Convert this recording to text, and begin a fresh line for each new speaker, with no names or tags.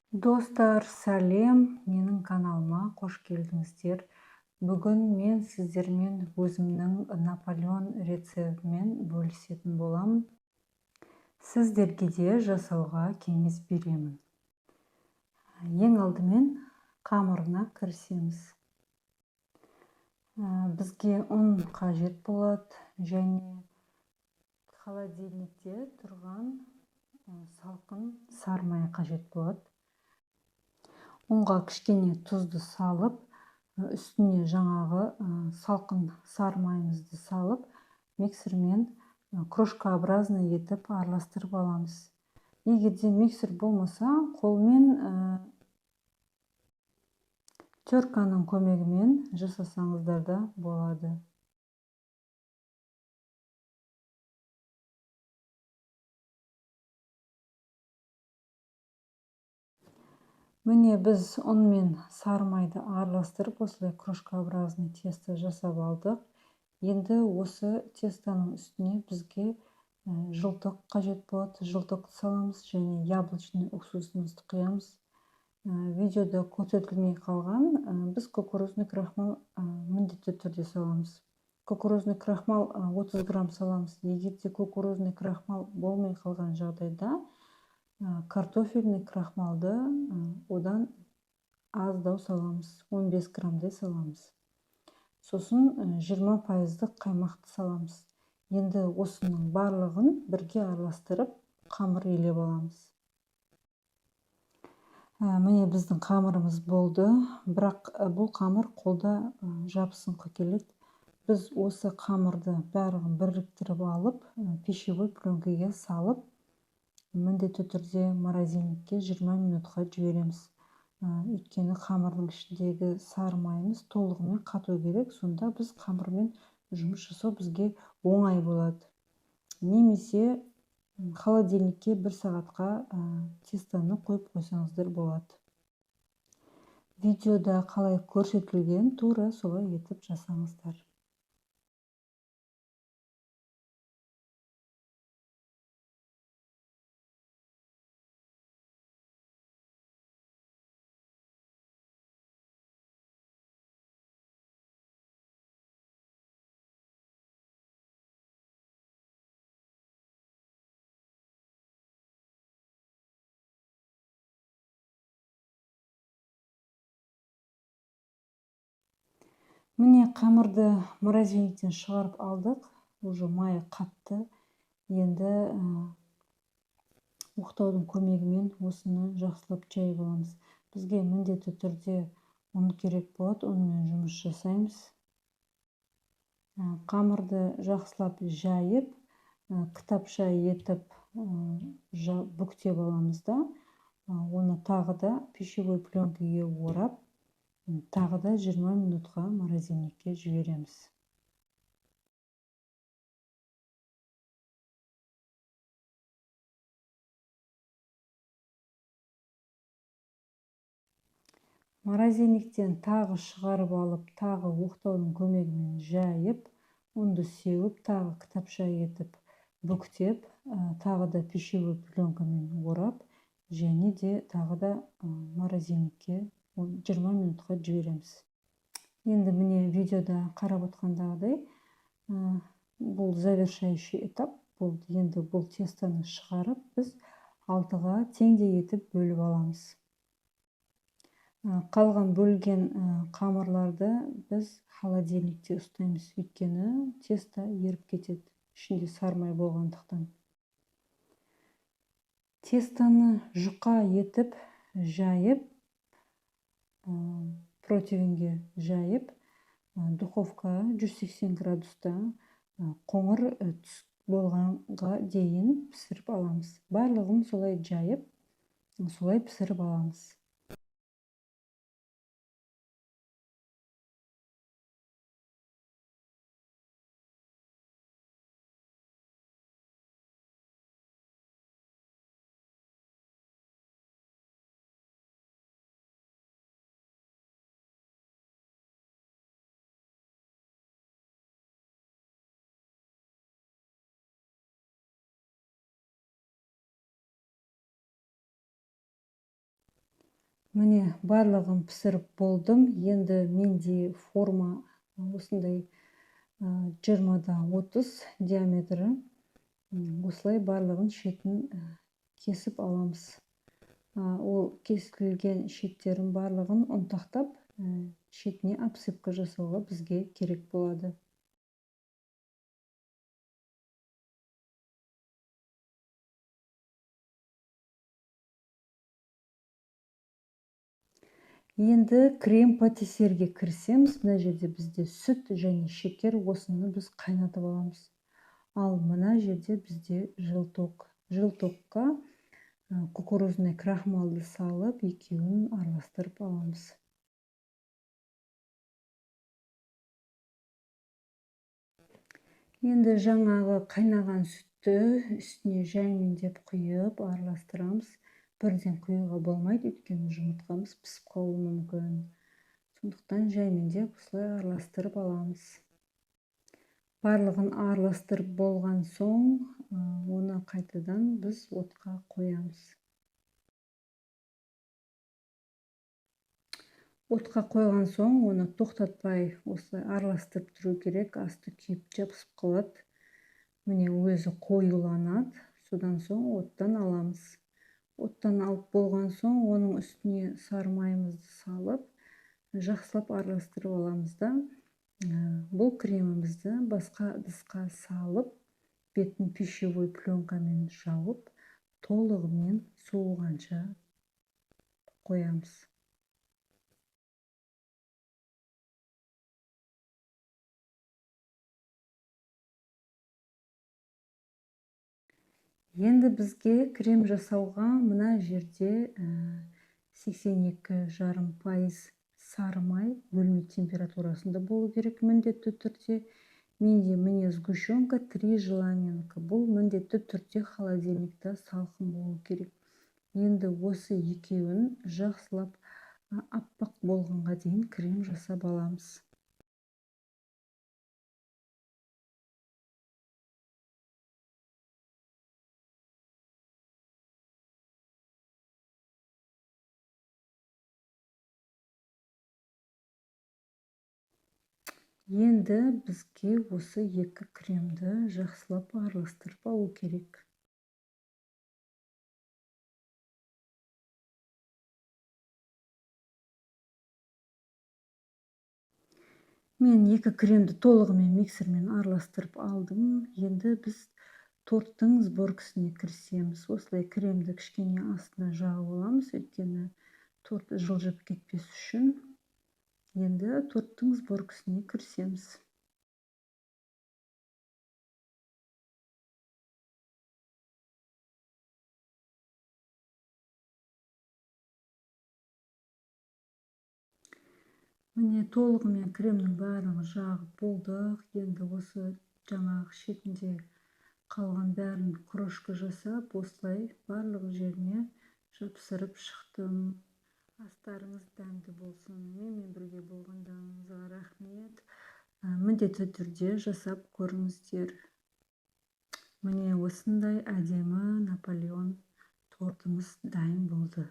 Достар, сәлем, менің каналыма қош келдіңіздер. Бүгін мен сіздермен өзімнің Наполеон рецептімен бөлісетін боламын. Сіздерге де жасауға кеңес беремін. Ең алдымен қамырына кірісеміз. Бізге ұн қажет болады және холодильникте тұрған салқын сары май қажет болады. Ұнға кішкене тұзды салып, үстіне жаңағы салқын сары майымызды салып, миксермен крошкообразный етіп араластырып аламыз. Егер де миксер болмаса, қолмен терканың көмегімен жасасаңыздар да болады. Міне біз ұн мен сары майды араластырып, осылай крошкообразный тесто жасап алдық. Енді осы тестоның үстіне бізге жылтық қажет болады. Жылтық саламыз және яблочный уксусымызды құямыз. Видеода көрсетілмей қалған, біз кукурузный крахмал міндетті түрде саламыз. Кукурузный крахмал 30 грамм саламыз. Егер де кукурузный крахмал болмай қалған жағдайда, картофельный крахмалды одан аздау саламыз, 15 граммдай саламыз. Сосын 20% қаймақты саламыз. Енді осының барлығын бірге араластырып, қамыр елеп аламыз. Міне біздің қамырымыз болды, бірақ бұл қамыр қолда жабысыңқы келеді. Біз осы қамырды барлығын біріктіріп алып, пищевой пленкаға салып, міндетті түрде морозильникке 20 минутқа жібереміз. Өйткені қамырдың ішіндегі сары майымыз толығымен қату керек, сонда біз қамырмен жұмыс жасау бізге оңай болады. Немесе холодильникке 1 сағатқа тестоны қойып қойсаңыздар болады. Видеода қалай көрсетілген, тура солай етіп жасаңыздар. Міне қамырды морозильниктен шығарып алдық, уже майы қатты. Енді оқтаудың көмегімен осыны жақсылап жайып аламыз. Бізге міндетті түрде ұн керек болады, онымен жұмыс жасаймыз. Қамырды жақсылап жайып, кітапша етіп бүктеп аламыз да, оны тағы да пищевой пленкаға орап, тағы да 20 минутқа морозильникке жібереміз. Морозильниктен тағы шығарып алып, тағы оқтаудың көмегімен жайып, ұнды сеуіп, тағы кітапша етіп бүктеп, тағы да пищевой пленкамен орап, және де тағы да морозильникке 20 минутқа жібереміз. Енді міне видеода қарап отқандағыдай, бұл завершающий этап болды. Енді бұл тестоны шығарып, біз 6-ға теңдей етіп бөліп аламыз. Қалған бөлген қамырларды біз холодильникте ұстаймыз, өйткені тесто еріп кетеді, ішінде сары май болғандықтан. Тестоны жұқа етіп жайып, противенге жайып, духовка 180 градуста қоңыр түс болғанға дейін пісіріп аламыз. Барлығын солай жайып, солай пісіріп аламыз. Міне барлығын пісіріп болдым. Енді менде форма осындай 20-30 диаметрі. Осылай барлығын шетін кесіп аламыз. Ол кесілген шеттерін барлығын ұнтақтап, шетіне обсыпка жасауға бізге керек болады. Енді крем патиссерге кірісеміз. Мына жерде бізде сүт және шекер, осыны біз қайнатып аламыз. Ал мына жерде бізде жылтоқ. Жылтоққа кукурузный крахмалды салып, екеуін араластырып аламыз. Енді жаңағы қайнаған сүтті үстіне жаймендеп құйып араластырамыз. Бірден құюға болмайды, өйткені жұмыртқамыз пісіп қалуы мүмкін. Сондықтан жаймендеп осылай араластырып аламыз. Барлығын араластырып болған соң, оны қайтадан біз отқа қоямыз. Отқа қойған соң, оны тоқтатпай осылай араластырып тұру керек. Асты күйіп жабысып қалады. Міне өзі қоюланады. Содан соң оттан аламыз. Оттан алып болған соң, оның үстіне сары майымызды салып, жақсылап араластырып аламыз да, бұл кремімізді басқа ыдысқа салып, бетін пищевой пленкамен жауып, толығымен суығанша қоямыз. Енді бізге крем жасауға мына жерде 82,5% сары май бөлме температурасында болу керек міндетті түрде. Менде міне сгущенка 3 желаненка. Бұл міндетті түрде холодильникта салқын болу керек. Енді осы екеуін жақсылап аппақ болғанға дейін крем жасап аламыз. Енді бізге осы екі кремді жақсылап араластырып алу керек. Мен екі кремді толығымен миксермен араластырып алдым. Енді біз торттың сборкасына кірісеміз. Осылай кремді кішкене астына жағып аламыз, өйткені торт жылжып кетпес үшін. Енді торттың сборкасына кірісеміз. Міне толығымен кремнің барлығы жағып болдық. Енді осы жаңағы шетінде қалған бәрін крошка жасап, осылай барлық жеріне жапсырып шықтым. Астарыңыз дәмді болсын. Менімен бірге болғандарыңызға рахмет. Міндетті түрде жасап көріңіздер. Міне осындай әдемі Наполеон тортымыз дайын болды.